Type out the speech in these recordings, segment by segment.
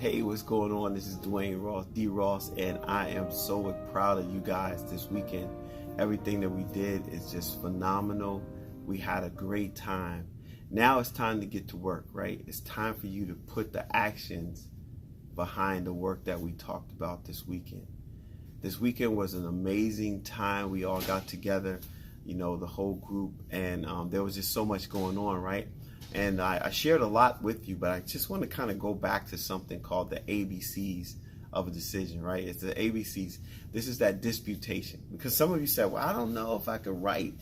Hey, what's going on? This is Dwayne Ross, D. Ross, and I am so proud of you guys this weekend. Everything that we did is just phenomenal. We had a great time. Now it's time to get to work, right? It's time for you to put the actions behind the work that we talked about this weekend. This weekend was an amazing time. We all got together, the whole group, and there was just so much going on, right? And I shared a lot with you, but I just want to kind of go back to something called the ABCs of a decision, right? It's the ABCs. This is that disputation. Because some of you said, well, I don't know if I could write.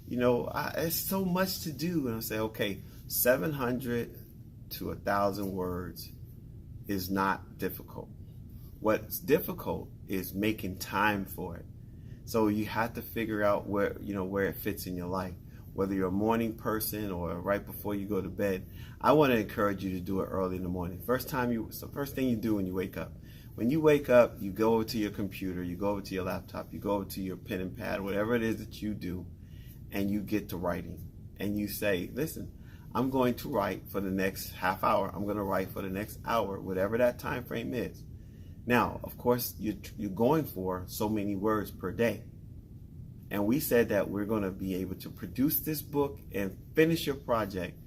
It's so much to do. And I say, okay, 700 to 1,000 words is not difficult. What's difficult is making time for it. So you have to figure out where it fits in your life. Whether you're a morning person or right before you go to bed, I want to encourage you to do it early in the morning. It's the first thing you do when you wake up. When you wake up, you go over to your computer, you go over to your laptop, you go over to your pen and pad, whatever it is that you do, and you get to writing. And you say, listen, I'm going to write for the next half hour. I'm going to write for the next hour, whatever that time frame is. Now, of course, you're going for so many words per day. And we said that we're going to be able to produce this book and finish your project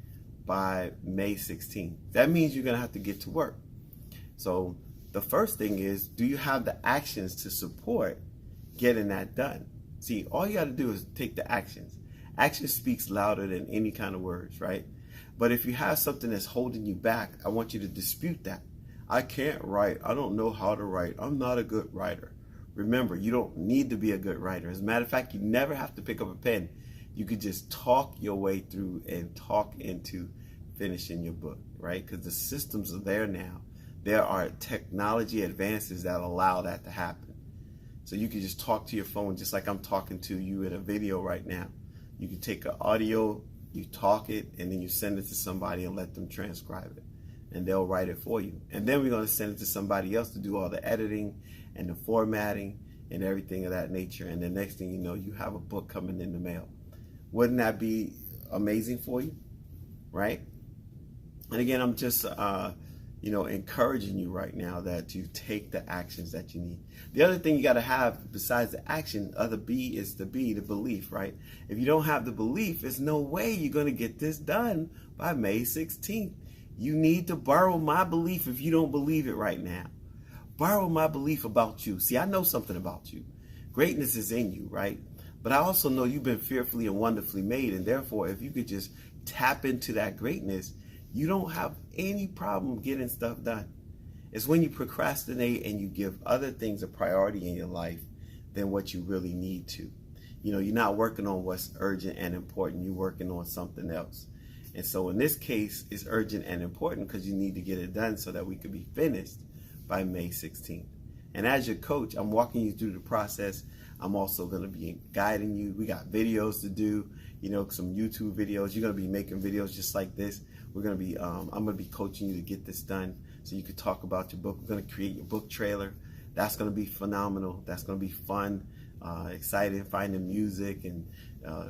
by May 16th. That means you're going to have to get to work. So the first thing is, do you have the actions to support getting that done? See, all you got to do is take the actions. Action speaks louder than any kind of words, right? But if you have something that's holding you back, I want you to dispute that. I can't write. I don't know how to write. I'm not a good writer. Remember, you don't need to be a good writer. As a matter of fact, you never have to pick up a pen. You could just talk your way through and talk into finishing your book, right? Because the systems are there now. There are technology advances that allow that to happen. So you can just talk to your phone just like I'm talking to you in a video right now. You can take an audio, you talk it, and then you send it to somebody and let them transcribe it. And they'll write it for you. And then we're going to send it to somebody else to do all the editing and the formatting and everything of that nature. And the next thing you know, you have a book coming in the mail. Wouldn't that be amazing for you? Right? And again, I'm just, encouraging you right now that you take the actions that you need. The other thing you got to have besides the action, other B is the belief, right? If you don't have the belief, there's no way you're going to get this done by May 16th. You need to borrow my belief if you don't believe it right now. Borrow my belief about you. See, I know something about you. Greatness is in you, right? But I also know you've been fearfully and wonderfully made. And therefore, if you could just tap into that greatness, you don't have any problem getting stuff done. It's when you procrastinate and you give other things a priority in your life than what you really need to. You're not working on what's urgent and important. You're working on something else. And so in this case, it's urgent and important because you need to get it done so that we could be finished by May 16th. And as your coach, I'm walking you through the process. I'm also going to be guiding you. We got videos to do, some YouTube videos. You're going to be making videos just like this. We're going to be, I'm going to be coaching you to get this done so you could talk about your book. We're going to create your book trailer. That's going to be phenomenal. That's going to be fun, exciting, finding music and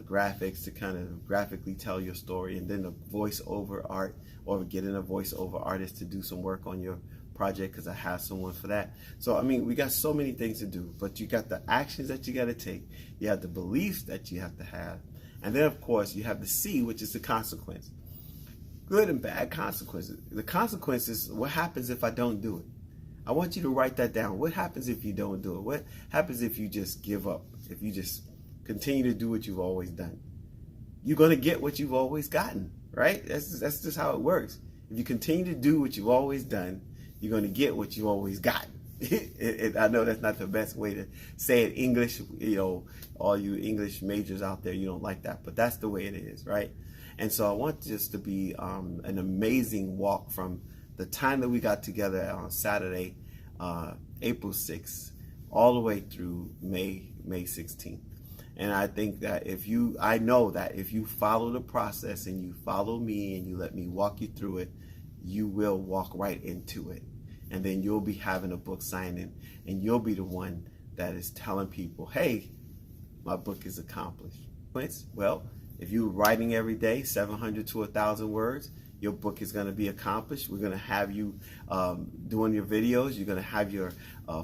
graphics to kind of graphically tell your story, and then the voiceover art, or getting a voiceover artist to do some work on your project because I have someone for that. So, we got so many things to do, but you got the actions that you got to take. You have the beliefs that you have to have. And then, of course, you have the C, which is the consequence. Good and bad consequences. The consequences, what happens if I don't do it? I want you to write that down. What happens if you don't do it? What happens if you just give up? If you just continue to do what you've always done? You're going to get what you've always gotten, right? That's just how it works. If you continue to do what you've always done, you're going to get what you've always gotten. I know that's not the best way to say it English. All you English majors out there, you don't like that, but that's the way it is, right? And so I want this to be an amazing walk from the time that we got together on Saturday, April 6th, all the way through May 16th. And I think that I know that if you follow the process and you follow me and you let me walk you through it, you will walk right into it. And then you'll be having a book signing, and you'll be the one that is telling people, hey, my book is accomplished. Well, if you're writing every day, 700 to 1,000 words, your book is going to be accomplished. We're going to have you doing your videos. You're going to have your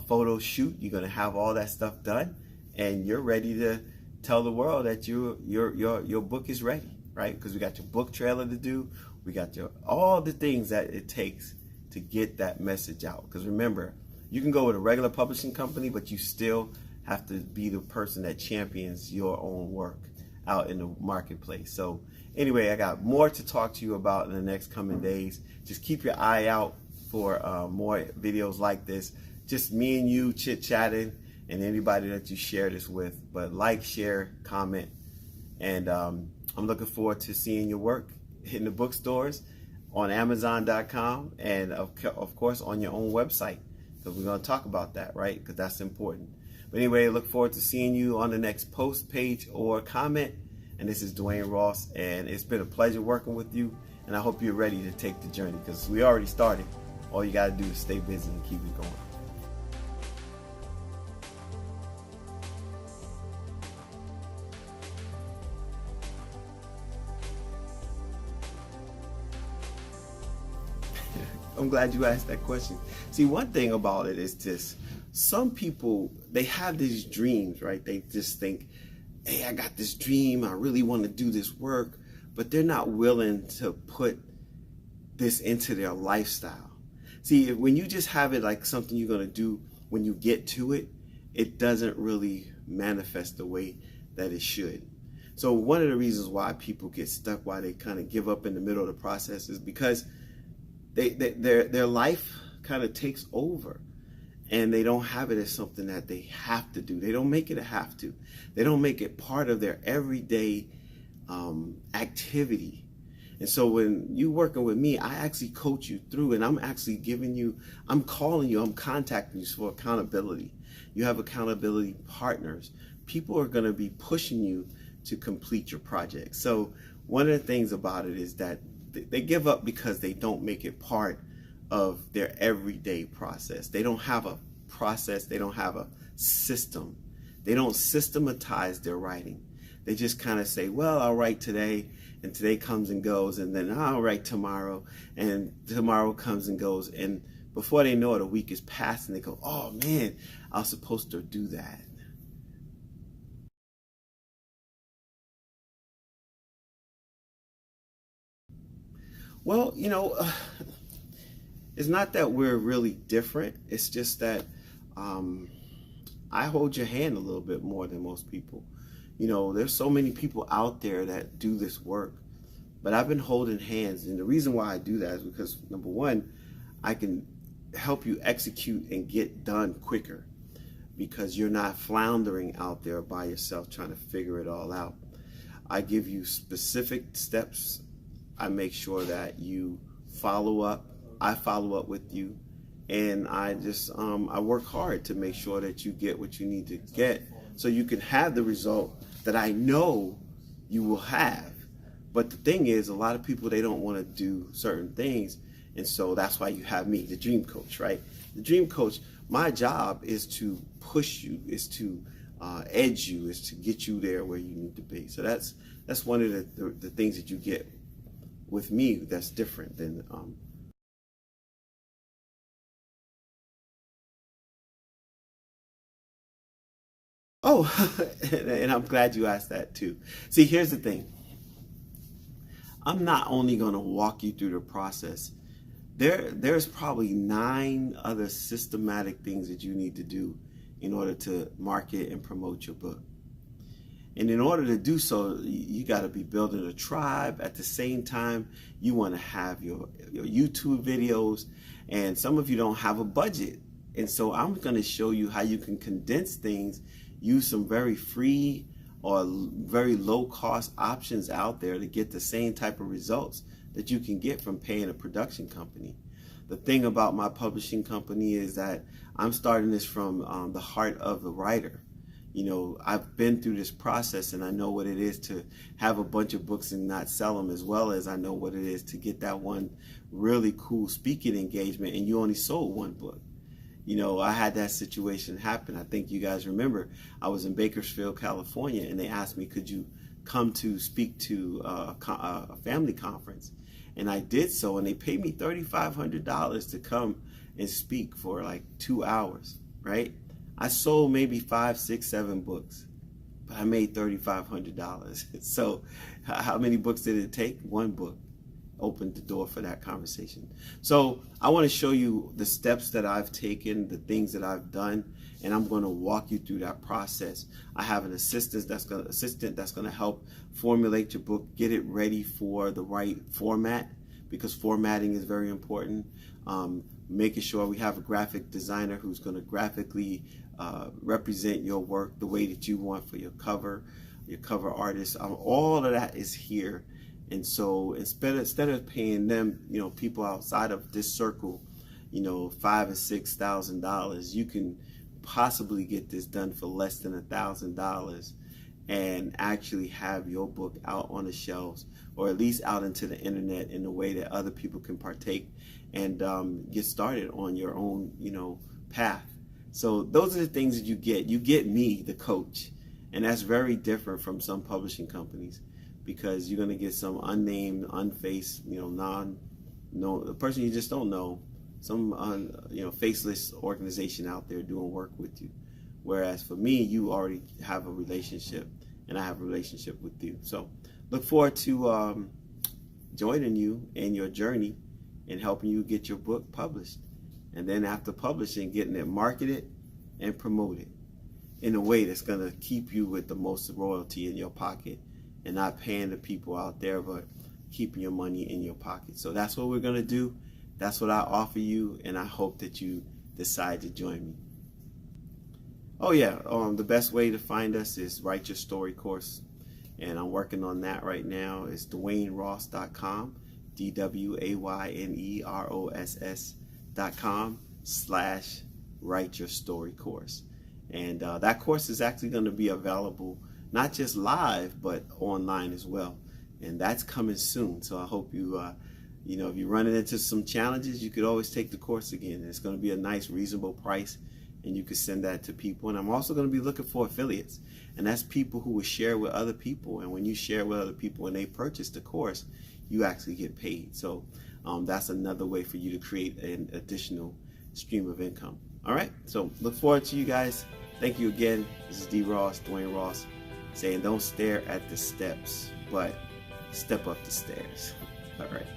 photo shoot. You're going to have all that stuff done, and you're ready to tell the world that your book is ready, right? Because we got your book trailer to do. We got all the things that it takes to get that message out. Because remember, you can go with a regular publishing company, but you still have to be the person that champions your own work out in the marketplace. So anyway, I got more to talk to you about in the next coming days. Just keep your eye out for more videos like this. Just me and you chit-chatting, and anybody that you share this with. But like, share, comment, and I'm looking forward to seeing your work hitting the bookstores, on Amazon.com, and of course on your own website, because we're going to talk about that, right? Because that's important. But anyway, I look forward to seeing you on the next post, page, or comment. And this is Dwayne Ross, and it's been a pleasure working with you, and I hope you're ready to take the journey, because we already started. All you got to do is stay busy and keep it going. I'm glad you asked that question. See, one thing about it is this. Some people, they have these dreams, right? They just think, hey, I got this dream. I really want to do this work, but they're not willing to put this into their lifestyle. See, when you just have it like something you're going to do when you get to it, it doesn't really manifest the way that it should. So one of the reasons why people get stuck, why they kind of give up in the middle of the process, is because their life kind of takes over, and they don't have it as something that they have to do. They don't make it a have to. They don't make it part of their everyday activity. And so when you're working with me, I actually coach you through, and I'm actually I'm calling you, I'm contacting you for accountability. You have accountability partners. People are going to be pushing you to complete your project. So one of the things about it is that they give up because they don't make it part of their everyday process. They don't have a process. They don't have a system. They don't systematize their writing. They just kind of say, well, I'll write today, and today comes and goes, and then I'll write tomorrow, and tomorrow comes and goes. And before they know it, a week is past, and they go, oh man, I was supposed to do that. Well, it's not that we're really different. It's just that I hold your hand a little bit more than most people. There's so many people out there that do this work, but I've been holding hands. And the reason why I do that is because, number one, I can help you execute and get done quicker, because you're not floundering out there by yourself trying to figure it all out. I give you specific steps. I make sure that you follow up. I follow up with you, and I just I work hard to make sure that you get what you need to get, so you can have the result that I know you will have. But the thing is, a lot of people, they don't want to do certain things, and so that's why you have me, the dream coach, right? The dream coach, my job is to push you, is to edge you, is to get you there where you need to be. So that's one of the things that you get with me that's different than and I'm glad you asked that too. See, here's the thing. I'm not only going to walk you through the process. There's probably 9 other systematic things that you need to do in order to market and promote your book. And in order to do so, you got to be building a tribe. At the same time, you want to have your YouTube videos, and some of you don't have a budget. And so I'm going to show you how you can condense things, use some very free or very low cost options out there to get the same type of results that you can get from paying a production company. The thing about my publishing company is that I'm starting this from the heart of the writer. I've been through this process, and I know what it is to have a bunch of books and not sell them, as well as I know what it is to get that one really cool speaking engagement and you only sold 1 book. I had that situation happen. I think you guys remember, I was in Bakersfield, California, and they asked me, could you come to speak to a family conference? And I did so, and they paid me $3,500 to come and speak for like 2 hours, right? I sold maybe 5, 6, 7 books, but I made $3,500. So how many books did it take? 1 book opened the door for that conversation. So I want to show you the steps that I've taken, the things that I've done, and I'm going to walk you through that process. I have an assistant that's going to help formulate your book, get it ready for the right format, because formatting is very important. Making sure we have a graphic designer who's going to graphically represent your work the way that you want for your cover artist. All of that is here. And so instead of paying them, people outside of this circle, $5,000 and $6,000, you can possibly get this done for less than $1,000 and actually have your book out on the shelves, or at least out into the internet in a way that other people can partake and get started on your own, path. So those are the things that you get. You get me, the coach, and that's very different from some publishing companies, because you're going to get some unnamed, unfaced, a person you just don't know, some faceless organization out there doing work with you. Whereas for me, you already have a relationship, and I have a relationship with you. So look forward to joining you in your journey and helping you get your book published. And then after publishing, getting it marketed and promoted in a way that's going to keep you with the most royalty in your pocket, and not paying the people out there, but keeping your money in your pocket. So that's what we're going to do. That's what I offer you, and I hope that you decide to join me. Oh yeah, the best way to find us is Write Your Story Course, and I'm working on that right now. It's DwayneRoss.com, DWAYNEROSS.com/WriteYourStoryCourse. And that course is actually going to be available not just live, but online as well. And that's coming soon. So I hope you, if you're running into some challenges, you could always take the course again. It's going to be a nice, reasonable price, and you can send that to people. And I'm also going to be looking for affiliates. And that's people who will share with other people. And when you share with other people and they purchase the course, you actually get paid. So that's another way for you to create an additional stream of income. All right. So look forward to you guys. Thank you again. This is Dwayne Ross, saying don't stare at the steps, but step up the stairs. All right.